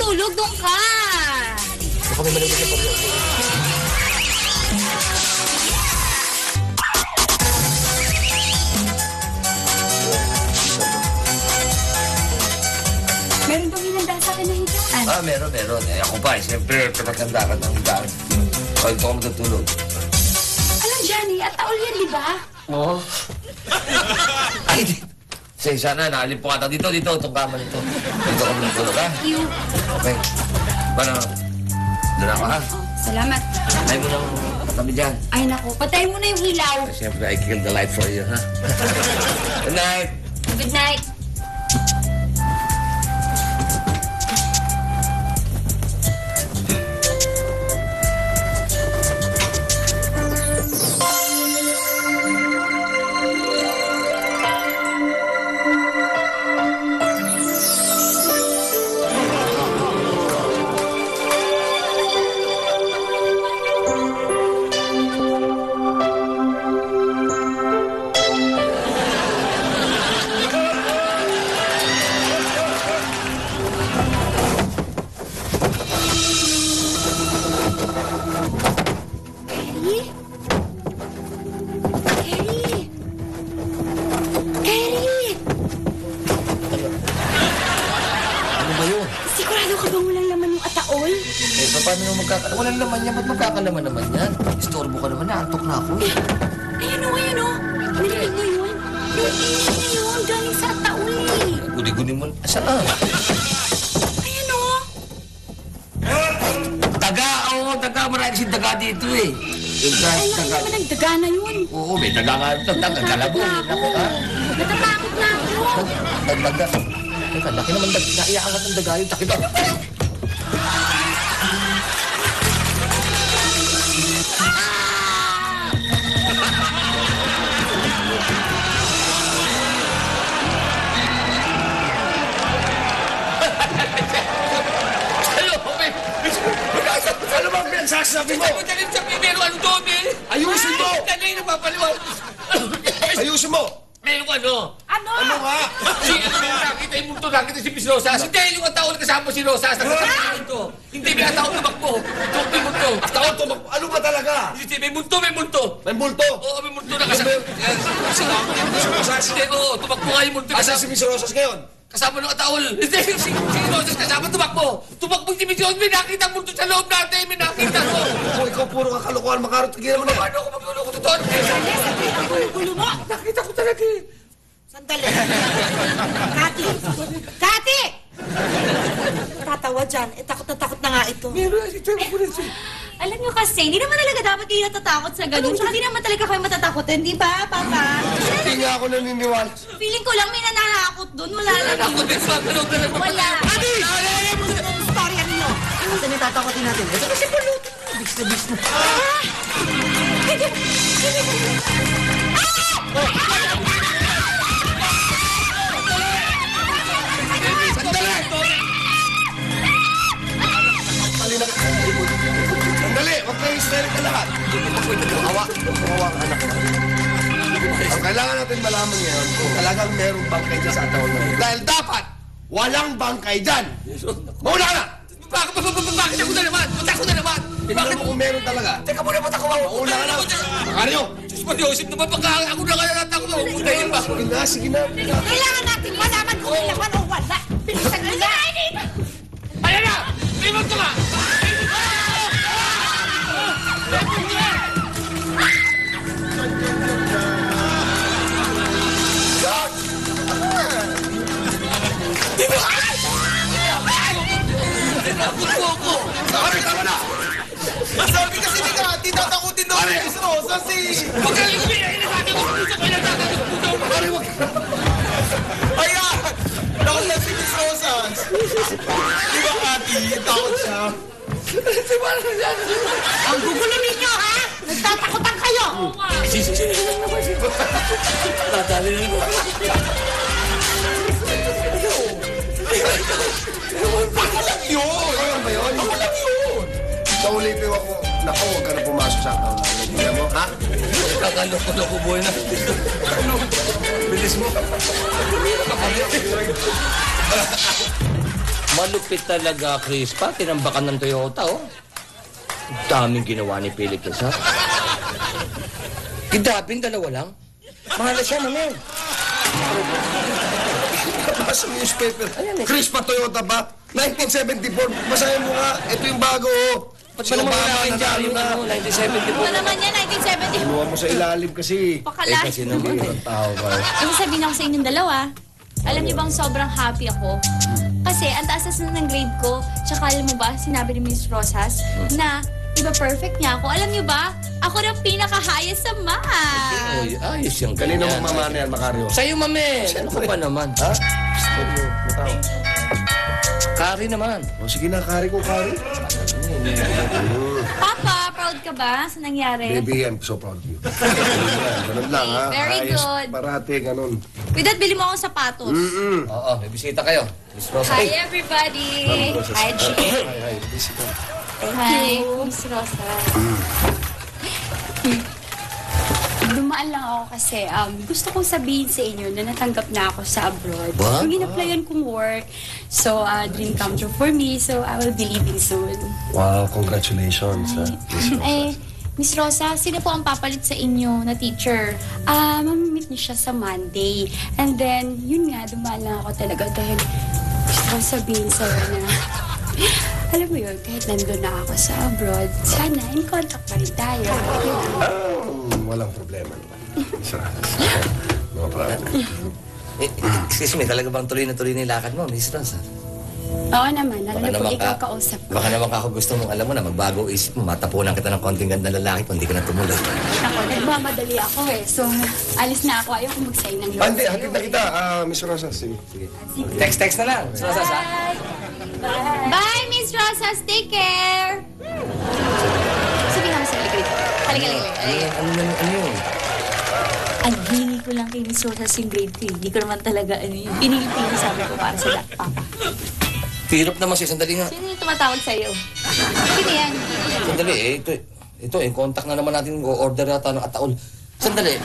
matutulog, doon ka. Baka may malagay na pag-iwan. Meron bang hinanda sa akin na higaan? Meron. Eh, ako pa, siyempre, pinaganda ka ng higaan. Pag ito ako matutulog. Alam, Johnny, at taol yan, di ba? Oo. Ay, sana, naalin po ka. Dito, itong kama nito. Dito ka matutulog, ha? Thank you. Okay. Paano? Doon ako, ha? Salamat. Patay mo ng katabi dyan. Ay, naku, patay mo na yung ilaw. Siyempre, I killed the light for you, ha? Good night. Good night. Walang laman yan. Ba't magkakalaman naman yan? Istorbo ka naman. Naantok na ako eh. Ayan o. Narinig mo yun? Narinig mo yun. Galing sa taol eh. Guni-guni mo. Saan? Ayan o. Daga! Oo, daga. Marami si daga dito eh. Ay, naman ang daga na yun. Oo, may daga nga. Daga, galabo. Natatakot na ako. Daga. Teka, laki naman daga. Naiaangat ng daga yun. Takip ako. Ano bang pinagsasabi mo? Talim sa primero, ano doon eh? Ayusin mo! Tagay na papaliwan. Ayusin mo! Meron ano? Ano? Ano nga? Si ano yung nakita yung multo, nakita si Miss Rosas. Hindi, yung ang taon kasama si Rosas. Nagsasabi ito. Hindi may taon tumakbo. Ito may multo. Taon tumakbo. Ano ba talaga? Hindi, may multo. May multo? Oo, may multo na kasama. Si Rosas? Hindi, oo, tumakbo nga yung multo. Asa si Miss Rosas ngayon? Kasama ng ataol. Hindi, si Rosas kasama tumakbo. Tumakbo si Miss Rosas. May nakita multo sa loob natin. May nakita ko. Kung ikaw puro kakalokohan, makarot, tigilan mo na. Paano ako magluloko totoo? Gulo mo. Nakita ko talaga eh. Sandali. Kati! Tatawa dyan. Takot na nga ito. Meron si Trevor ko rin siya. Alam niyo kasi, hindi naman talaga dapat kayo natatakot sa ganun. Tsaka hindi naman talaga kayo matatakotin, di ba, Papa? Hindi nga ako naniniwala. Feeling ko lang may nananakot doon. Wala lang. Ako din sa kalog na Wala. Adi! Ang storya ninyo. Saan yung tatakotin natin? Ito kasi paluto. Bis na bis na. Sandali, huwag kayong hysteric ka lahat. Kawawa ang anak ko. Ang kailangan natin malaman ngayon kung talagang merong bangkay dyan sa ataon na yun. Dahil dapat, walang bangkay dyan. Mauna ka na! Bakit ako na naman? Ba't ako na naman? Tingnan mo kung meron talaga. Teka muna, ba't ako mauna? Mauna ka na! Makaryo! Diyos mo, Diosip naman, pagka ako na kaya natin ako mauna ba? Sige na. Kailangan natin malaman kung may laman o wala. Bilisan nyo na! Ayan na! May multo ka! Tinakot mo ako! Pare, tama na! Sabi kasi di tatakutin daw ni Miss Rosa si... Pagkaling ko yan, inasabi ko sa kanya natin yung puto. Pare, wag! Ayan! Takot na si Miss Rosa. Di ba, Ate? Takot siya. Ang gugulo ninyo, ha? Nagtatakutan kayo! Nadali na mo. Ako lang yun! Ako ba yun? Ako lang yun! Sa ulipin ako, naku, huwag ka na pumasok sa ataon na. Hindi mo, ha? Kakaloko-loko boy na. Bilis mo. Malupit talaga, Crispa. Tinambakan ng Toyota, oh. Daming ginawa ni Philippines, ha? Kidapin, dalawa lang. Mahal siya, mamen. Nabasa mo yung newspaper. Ayan eh. Crispa Toyota ba? 1974. Basahin mo nga. Ito yung bago, oh. Ba't ba naman wala kayong dyan yung ano, 1974? Ano naman yan, 1970. Kinuha mo sa ilalim kasi. Pakala. Kasi naman, ang tao ka. Kasi sabihin ako sa inyong dalawa, alam niyo bang sobrang happy ako? Kasi ang taas na ng grade ko, tsaka alam mo ba, sinabi ni Miss Rosas na iba perfect niya ako. Alam niyo ba, ako na pinaka-highest sa math. Ay, ayos yung Kanino ganyan. mo mamana yan, Macario? Sa'yo, mamen. Ano ka ba naman? Ha? Matao. Kari naman. O sige na, kari ko, kari. Papa, proud ka ba sa nangyari? Baby, I'm so proud of you. Ganun lang, ha? Very Ayos, good. Parate, ganun. With that, bili mo akong sapatos. Oo, may bisita kayo. Miss Rosa. Hi, everybody. Hi, Chick. Ay, busy ka. Hi, Miss Rosa. Dumaan lang ako kasi gusto kong sabihin sa inyo na natanggap na ako sa abroad. What? Yung in-applyan kong work. So, dream come true for me. So, I will be leaving soon. Wow, congratulations. Eh, Miss Rosa, sino po ang papalit sa inyo na teacher? Mamimit niyo siya sa Monday. And then, yun nga, dumaan lang ako talaga dahil gusto kong sabihin sa'yo na alam mo yun, kahit nandun na ako sa abroad, sana in contact pa rin tayo. Walang problema naman. No problem. Excuse me, talaga bang tuloy na yung lakad mo, Miss Rosa? Oo naman, lalo na pag ikaw kausap ko. Baka naman ako gusto mong alam mo na magbago isip mo, matapunan kita ng konting ganda lalaki kung hindi ka na tumuloy. Ako, nagmamadali ako eh. So, alis na ako. Ayoko mag-sign ng Hindi, hatid na kita, Miss Rosa. Sige. Text na lang, Miss Rosa, ha? Bye, Miss Rosas. Take care. Sige nga, sa likod. Halika. Ano yun? Ang hiningi ko lang kay Miss Rosas yung grade 3. Hindi ko naman talaga ano yun. Pinili sabi ko para sa papa. Hirap naman siya, sandali nga. Sino yung tumatawag sa'yo? Sino yan? Sandali, ito, contact na naman natin, order yata ng ataol. Sandali,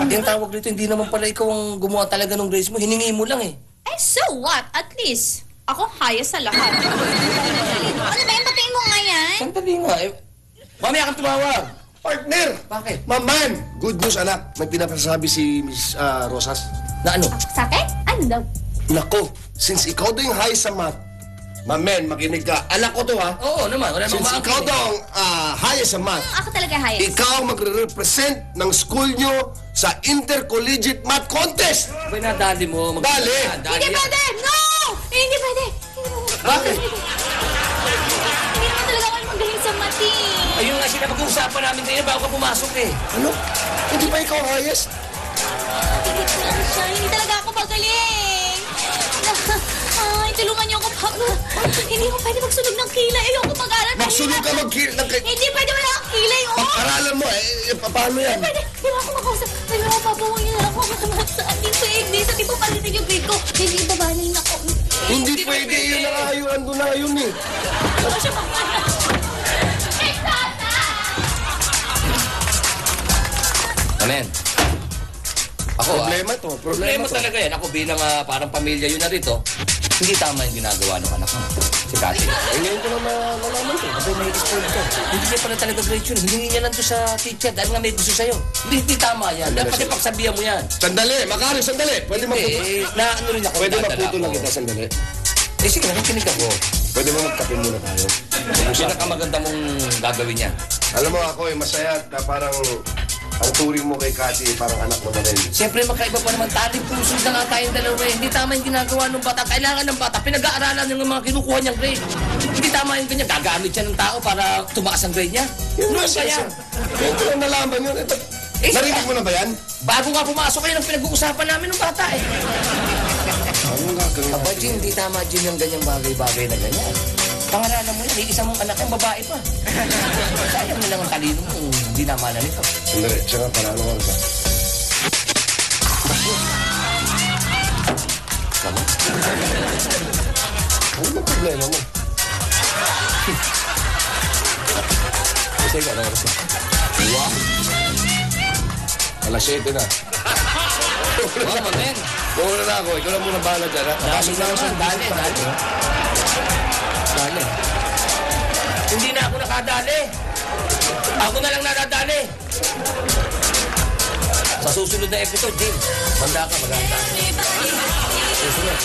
yung tawag dito, hindi naman pala ikaw ang gumawa talaga ng grades mo, hiningi mo lang eh. Eh, so what? At least, ako highest sa lahat. Ano ba yung patingin mo nga yan? Sandali nga, mamaya kang tumawag. Partner! Bakit? Maman! Good news, anak. May pinapasabi si Miss Rosas. Na ano? Sa akin? Ano daw? Nako, since ikaw daw yung high sa math, mamen, makinig ka. Anak ko to, ha? Oo naman, wala namang Since ikaw daw ang highest sa math, Ako talaga highest. ikaw magre-represent ng school nyo sa Intercollegiate Math Contest! Pwede na dali mo. Dali! Hindi pwede! No! Hindi pwede! Bakit? Hindi naman talaga ako magaling sa mati. Ayun nga sila pag-uusapan namin kanina bago ka pumasok eh. Ano? Hindi ba ikaw highest? Tingit ko lang siya. Hindi talaga ako magaling. Ay, tulungan niyo ako. Hindi ako pwede magsunog ng kilay. Ayoko mag-aral. Magsunog ka mag-kill ng Hindi pwede wala akong kilay. Oh! Pag-aralan mo, paano yan? Pwede. Hindi mo ako makausap. Pwede mo papawang niya ako. Hindi pwede. Sabi po palitin yung grade ko. Hindi babalin ako. Hindi pwede yun ang ayun. Ando na yun eh. Ano siya makakalap? Amen. Ako Problema to. Problema talaga yan. Ako bilang parang pamilya yun na rito, hindi tama yung ginagawa ng anak mo. Si Kati. Ngayon ko na nalaman to. Kasi may spoiled ka. Hindi niya pala talaga grade yun. Hindi niya lang to sa teacher dahil nga may gusto sa'yo. Hindi tama yan. Dapat ipagsabihan mo yan. Sandali, Macario, sandali. Pwede maputol. Naano rin ako. Pwede dadala maputol lang ako. kita, sandali. Sige, nakikinig ako. Pwede mo magkape muna tayo. Yung pinakamaganda mong gagawin niya. Alam mo ako masaya at parang ang turing mo kay Kati parang anak mo na rin. Siyempre, magkaiba pa naman. Taling puso na nga tayong dalawa eh. Hindi tama yung ginagawa ng bata. Kailangan ng bata. Pinag-aaralan yung mga kinukuha niyang grade. Hindi tama yung ganyan. Gagamit siya ng tao para tumaas ang grade niya. Ano ba yan? Ngayon ko lang nalaman yun. Ito, narinig mo na ba yan? Bago nga pumasok kayo ng pinag-uusapan namin ng bata eh. Anong gagawin Aba, Jim, hindi tama, Jim, yung ganyang bagay-bagay na ganyan. Pangaralan mo yan, isa mong anak yung babae pa. Sayang mo lang ang talino mo kung hindi naman na nito. Sandali, siya nga pala. Ano ka? Tama? Ano ba problema mo? Kasi ikaw, ano oras na? Wow! Alas 7 na. Wow, man. Muna na ako. Ikaw lang muna bahala dyan, ha? Dali naman, dali. Dali. Hindi na ako nakadali. Ako na lang nadadali. Sa susunod na episode, Jim, handa ka, maghanda. Susunod.